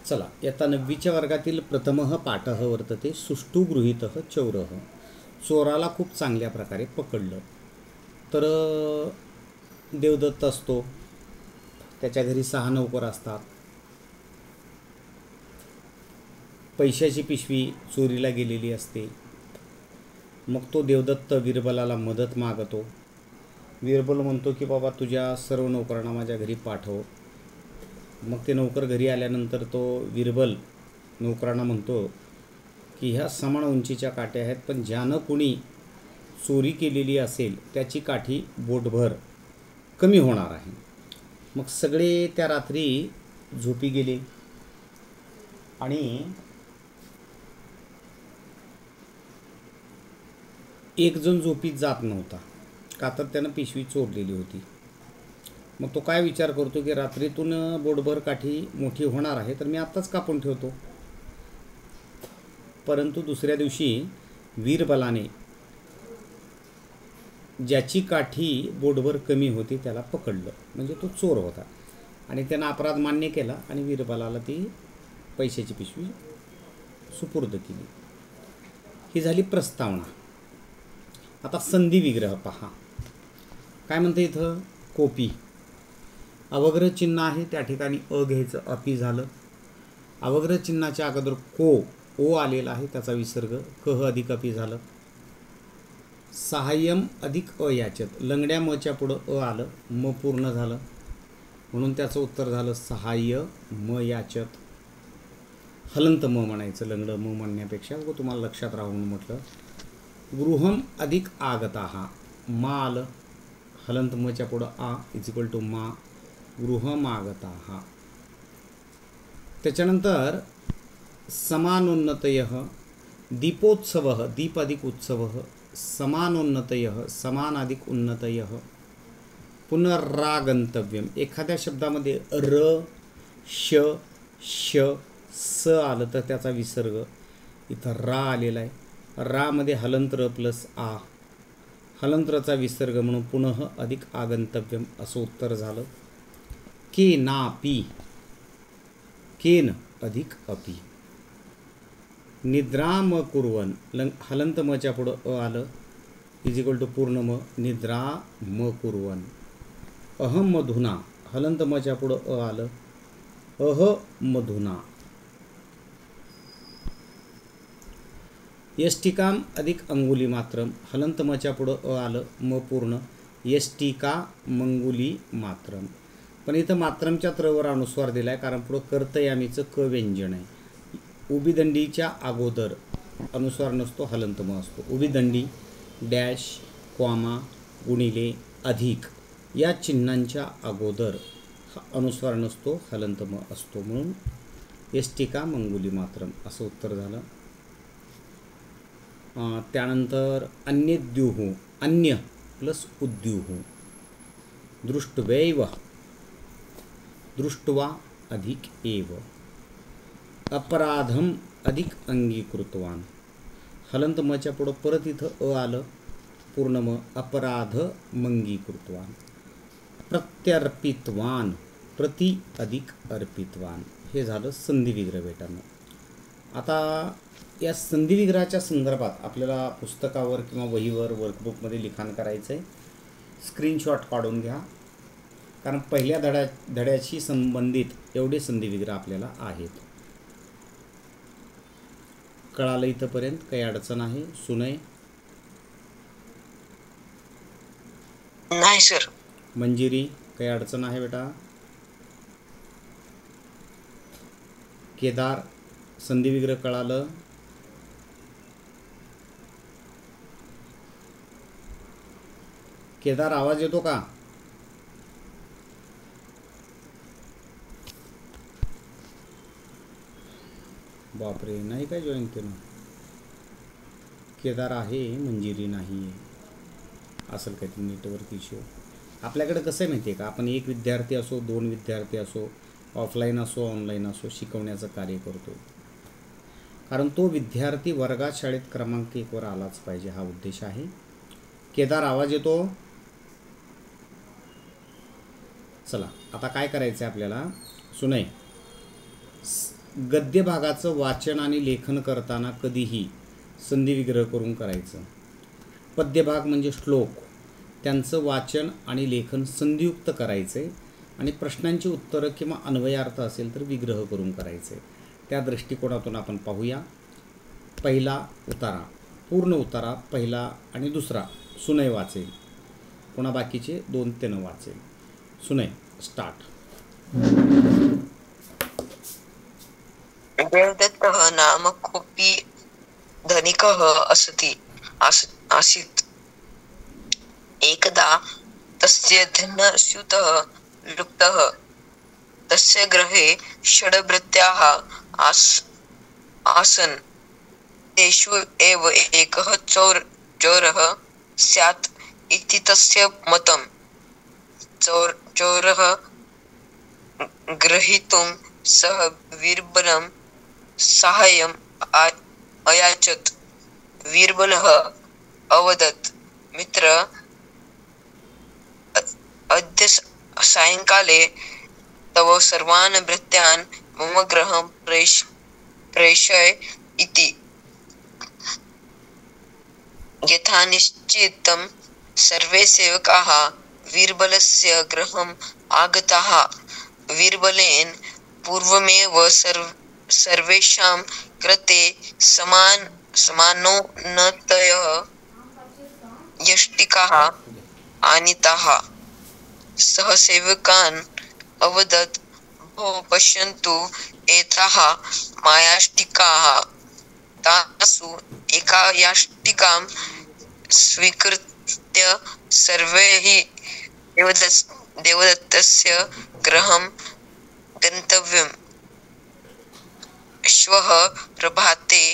चला, इयत्ता 9वीच्या वर्गातील प्रथमः पाठः वर्तते सुष्ठु गृहीतः चौरः. चोराला खूप चांगल्या प्रकारे पकडलं. तर देवदत्त असतो, त्याच्या घरी 6 नोकर असतात. पैशाची पिशवी चोरीला गेलेली असते. मग तो देवदत्त बिरबलाला मदत मागतो. बिरबल म्हणतो की बाबा तुझ्या सर्व नोकरांना माझ्या घरी पाठव. मग ते नोकर घरी आल्यानंतर तो बिरबल नोकरांना म्हणतो की ह्या समान उंचीच्या काठ्या आहेत, पण ज्यानं कुणी चोरी केलेली असेल त्याची काठी बोटभर कमी होणार आहे. मग सगळे त्या रात्री झोपी गेले आणि एक जण झोपीत जात नव्हता, का तर त्यानं पिशवी चोरलेली होती. मग तो काय विचार करतो की रात्रीतून बोटभर काठी मोठी होणार आहे, तर मी आत्ताच कापून ठेवतो. परंतु दुसऱ्या दिवशी वीरबलाने ज्याची काठी बोटभर कमी होती त्याला पकडलं, म्हणजे तो चोर होता आणि त्यानं अपराध मान्य केला आणि वीरबलाला ती पैशाची पिशवी सुपूर्द केली. ही झाली प्रस्तावना. आता संधी विग्रह पहा. काय म्हणतं इथं? कोपी अवग्रह चिन्ह आहे, त्या ठिकाणी अ घ्यायचं, अपी झालं. अवग्रह चिन्हाच्या अगोदर ओ आलेला आहे, त्याचा विसर्ग कह अधिक अपी झालं. सहाय्यम अधिक अयाचत, लंगड्या मच्या पुढं अ आलं, म पूर्ण झालं, म्हणून त्याचं उत्तर झालं सहाय्य म याचत. हलंत म म्हणायचं, लंगडं म म्हणण्यापेक्षा, व तुम्हाला लक्षात राहून म्हटलं. गृहम अधिक आगताहा, मा आलं, हलंत मच्या पुढं आ इज टू मा, गृहमागताहा. त्याच्यानंतर समानोन्नतयः, दीपोत्सवः, दीप अधिक उत्सवः, समानोन्नतयः, समान अधिक उन्नतयः, पुनरागंतव्यम. एखाद्या शब्दामध्ये र श श स आलं तर त्याचा विसर्ग, इथं रा आलेला आहे. रामध्ये हलंत्र प्लस आ, हलंत्रचा विसर्ग म्हणून पुनः अधिक आगंतव्यम असं उत्तर झालं. के ना पी, केन अधिक अपी. निद्रा म कुर्वन, हलंत मच्या पुढं अ आलं, इज इक्वल टू पूर्ण म, निद्रा म कुर्वन. अहम मधुना, हलंत मच्या पुढं अ आलं, अह मधुना. यष्टिकाम अधिक अंगुली मात्रम, हलंत मच्या पुढं अ आलं, म पूर्ण, यष्टिका मंगुली मात्रम. पण इथं मात्रमच्या त्रवर अनुस्वार दिला आहे, कारण पुढं कर्तयामीचं क व्यंजन आहे. उभीदंडीच्या अगोदर अनुस्वार नसतो, हलंत म असतो. उभीदंडी डॅश क्वामा गुणिले अधिक या चिन्हांच्या अगोदर अनुस्वार नसतो, हलंत म असतो, म्हणून यष्टिका मंगुली मात्रम असं उत्तर झालं. त्यानंतर अन्यद्युः, अन्य प्लस उद्युः, दृष्टवैव, दृष्ट्वा अधिक एव. अपराधम अधिक अंगीकृतवान, हलंत मच्या पुढं परत इथं अ आलं, पूर्ण म, अपराध मंगीकृतवान. प्रत्यर्पितवान, प्रति अधिक अर्पितवान. हे झालं संधी विग्रह बेटांनो. आता या संधी विग्रहाच्या संदर्भात आपल्याला पुस्तकावर किंवा वहीवर वर्कबुकमध्ये लिखाण करायचं आहे. स्क्रीनशॉट काढून घ्या, कारण पहिल्या धड्याशी संबंधित एवढे संधी विग्रह आपल्याला आहेत. कळालं इथंपर्यंत? काही अडचण आहे सुनय? नाही सर. मंजिरी, काही अडचण आहे बेटा? केदार, संधी विग्रह कळालं? केदार, आवाज येतो का? बापरे, नाही काय जॉईन केलं? केदार आहे, मंजिरी नाही आहे, असेल काहीतरी नेटवर्क इश्यू. आपल्याकडे कसं आहे माहिती आहे का, आपण एक विद्यार्थी असो, 2 विद्यार्थी असो, ऑफलाईन असो ऑनलाईन असो, शिकवण्याचं कार्य करतो. कारण तो विद्यार्थी वर्गात शाळेत क्रमांक 1 वर आलाच पाहिजे, हा उद्देश आहे. केदार, आवाज येतो? चला, आता काय करायचं आहे आपल्याला? सुनय, गद्य भागाचं वाचन आणि लेखन करताना कधीही संधिविग्रह करून करायचं. पद्यभाग म्हणजे श्लोक, त्यांचं वाचन आणि लेखन संधियुक्त करायचं आहे आणि प्रश्नांची उत्तरं किंवा अन्वयार्थ असेल तर विग्रह करून करायचं आहे. त्या दृष्टिकोनातून आपण पाहूया. पहिला उतारा, पूर्ण उतारा पहिला आणि दुसरा सुनय वाचेल, पुन्हा बाकीचे 2-3 वाचेल. सुनय स्टार्ट. देवदत्तः नाम कोऽपि धनिकः आसीत्. एकदा तस्य धनस्यूतः लुप्तः. तस्य गृहे षड्भृत्याः आसन्. तेषु एव एकः चोरः स्यात् इति तस्य मतम्. चोरः ग्रहीतुं सः वीरबलं साहाय्यम् अयाचत्. वीरबलः अवदत्, मित्र, अद्य सायंकाले तव सर्वान् भृत्यान् मम गृहं प्रेषय इति. यथा निश्चितं सर्वे सेवकाः वीरबलस्य गृहम् आगताः. वीरबलेन पूर्वमेव सर्वेषां कृते समानोन्नतयः यष्टिकाः आनीताः. सः सेवकान् अवदत्, भो पश्यन्तु, एताः मायाष्टिकाः. तासु एका याष्टिकां स्वीकृत्य सर्वैः देवदत्तस्य गृहं गन्तव्यम्. श्वः प्रभाते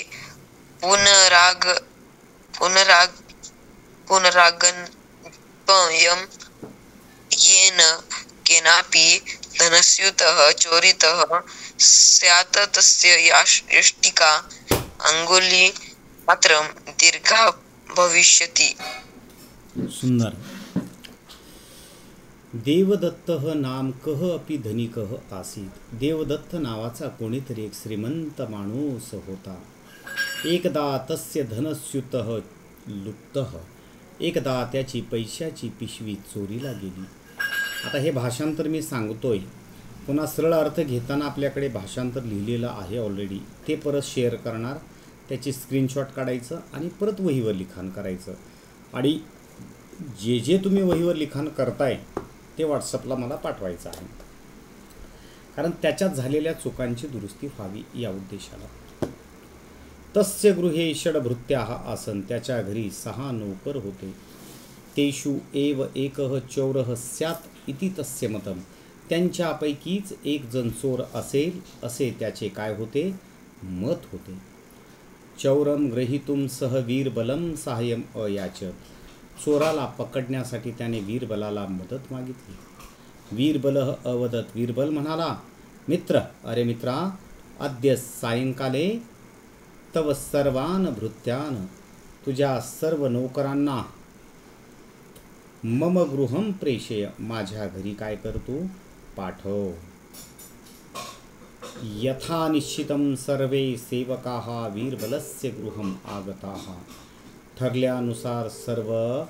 पुनरागन्तव्यम्. येन केनापि धनस्यूतः चोरितः स्यात् तस्य याष्टिका अङ्गुलीमात्रं दीर्घा भविष्यति. सुंदर. देवदत्तः नाम कः अपि धनिकः आसीत्. देवदत्त नावाचा कोणीतरी एक श्रीमंत माणूस होता. एकदा तस्य धनस्यूतः लुप्तः. एकदा त्याची पैशाची पिशवी चोरीला गेली. आता हे भाषांतर मी सांगतोय, पुन्हा सरळ अर्थ घेताना आपल्याकडे भाषांतर लिहिलेलं आहे ऑलरेडी, ते परत शेअर करणार. त्याची स्क्रीनशॉट काढायचं आणि परत वहीवर लिखाण करायचं. आणि जे तुम्ही वहीवर लिखाण करताय ते व्हॉट्सअपला मला पाठवायचं आहे, कारण त्याच्यात झालेल्या चुकांची दुरुस्ती व्हावी या उद्देशाला. तस्य गृहे षड्भृत्याः आसन्. त्याच्या घरी 6 नोकर होते. तेषु एव एकः चोरः स्यात् इति तस्य मतम्. त्यांच्यापैकीच एक जण चोर असेल असे त्याचे काय होते, मत होते. चौरम ग्रहीतुं सह वीरबलं साहाय्यम अयाचत. चोराला पकडण्यासाठी त्याने वीरबलाला मदत मागितली. वीरबलः अवदत्. वीरबल म्हणाला, मित्र, अरे मित्रा, अद्य सायंकाले तव सर्वान भृत्यान, तुझ्या सर्व नोकरांना मम गृहं प्रेषय, माझ्या घरी काय करतो, पाठव. यथा निश्चितं सर्वे सेवकाः वीरबलस्य गृहम् आगताः. ठरल्यानुसार सर्व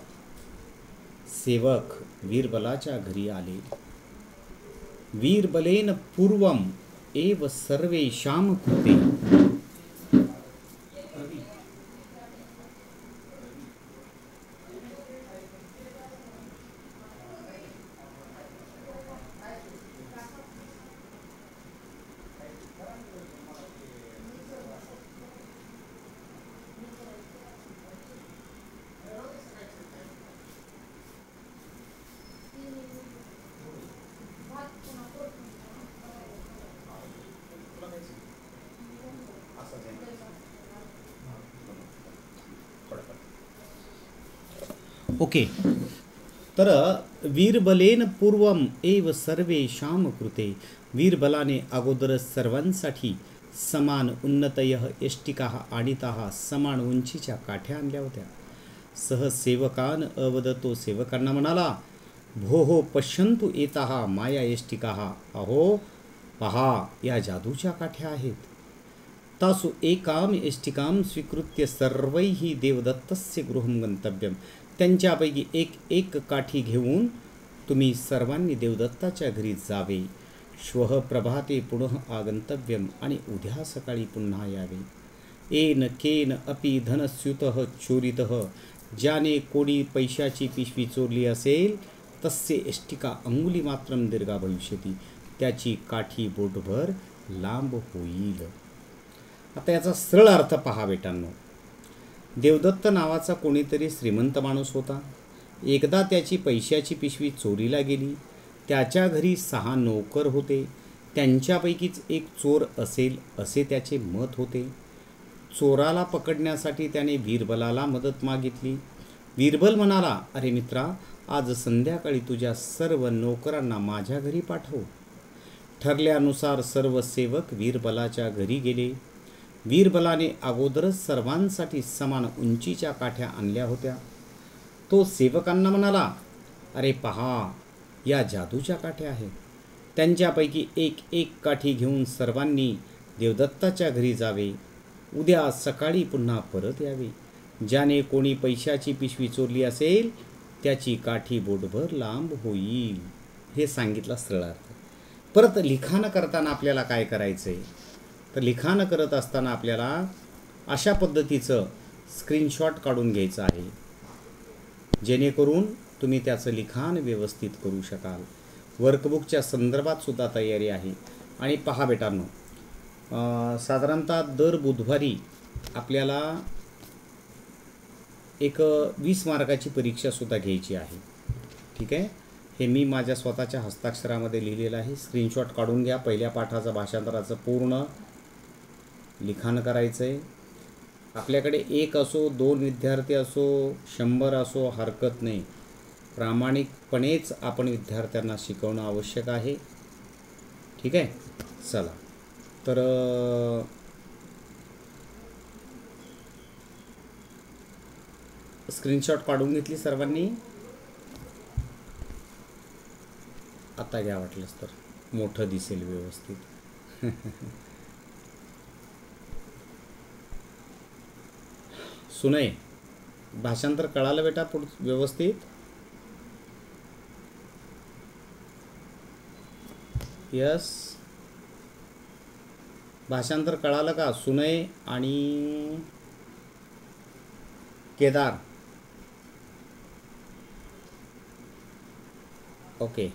सेवक वीरबलाच्या घरी आले. वीरबलेन पूर्वम एव सर्वेषां कृते. ओके. तर वीरबलेन पूर्वम एव सर्वेषां कृते. वीरबलाने अगोदरच सर्वांसाठी समान उन्नतयः यष्टिकाः आणिताः. समान उंचीच्या काठ्या आणल्या होत्या. सह सेवकान अवदतो. सेवकांना म्हणाला, भोः पश्यन्तु एताः माया यष्टिकाः. अहो, पहा या जादूच्या काठ्या आहेत. तासु एकाम एष्टिकाम स्वीकृत्य सर्वैः देवदत्तस्य गृहं गंतव्यम. त्यांच्यापैकी एक एक काठी घेऊन तुम्ही सर्वांनी देवदत्ताच्या घरी जावे. श्वः प्रभाते पुनः आगंतव्यम. आणि उद्या सकाळी पुन्हा यावे. येन केन अपि धनस्युतः चोरितः. ज्याने कोणी पैशाची पिशवी चोरली असेल तस्य एष्टिका अंगुलीमात्रं दीर्घा भविष्यति. त्याची काठी बोटभर लांब होईल. आता याचा सरळ अर्थ पहा बेटांनो. देवदत्त नावाचा कोणीतरी श्रीमंत माणूस होता. एकदा त्याची पैशाची पिशवी चोरीला गेली. त्याच्या घरी 6 नोकर होते. त्यांच्यापैकीच एक चोर असेल असे त्याचे मत होते. चोराला पकडण्यासाठी त्याने बिरबलाला मदत मागितली. बिरबल म्हणाला, अरे मित्रा, आज संध्याकाळी तुझ्या सर्व नोकरांना माझ्या घरी पाठव. ठरल्यानुसार सर्व सेवक बिरबलाच्या घरी गेले. बिरबलाने अगोदरच सर्वांसाठी समान उंचीच्या काठ्या आणल्या होत्या. तो सेवकांना म्हणाला, अरे पहा या जादूच्या काठ्या आहेत. त्यांच्यापैकी एक एक काठी घेऊन सर्वांनी देवदत्ताच्या घरी जावे. उद्या सकाळी पुन्हा परत यावे. ज्याने कोणी पैशाची पिशवी चोरली असेल त्याची काठी बोटभर लांब होईल. हे सांगितलं सरळ अर्थ. परत लिखाण करताना आपल्याला काय करायचं आहे, तर लिखाण करत असताना आपल्याला अशा पद्धतीचं स्क्रीनशॉट काढून घ्यायचं आहे जेणेकरून तुम्ही त्याचं लिखाण व्यवस्थित करू शकाल. वर्कबुकच्या संदर्भात सुद्धा तयारी आहे. आणि पहा बेटांनो, साधारणतः दर बुधवारी आपल्याला एक 20 मार्काची परीक्षासुद्धा घ्यायची आहे. ठीक आहे. हे मी माझ्या स्वतःच्या हस्ताक्षरामध्ये लिहिलेलं आहे. स्क्रीनशॉट काढून घ्या. पहिल्या पाठाचं भाषांतराचं पूर्ण लिखाण करायचं आहे. आपल्याकडे 1 असो 2 विद्यार्थी असो 100 असो हरकत नाही. प्रामाणिकपणेच आपण विद्यार्थ्यांना शिकवणं आवश्यक आहे. ठीक आहे. चला तर स्क्रीनशॉट काढून घेतली सर्वांनी. आता घ्या वाटलंच तर, मोठं दिसेल व्यवस्थित. सुनय, भाषांतर कळालं बेटा व्यवस्थित? यस, भाषांतर कळालं का? सुनय आणि केदार. ओके.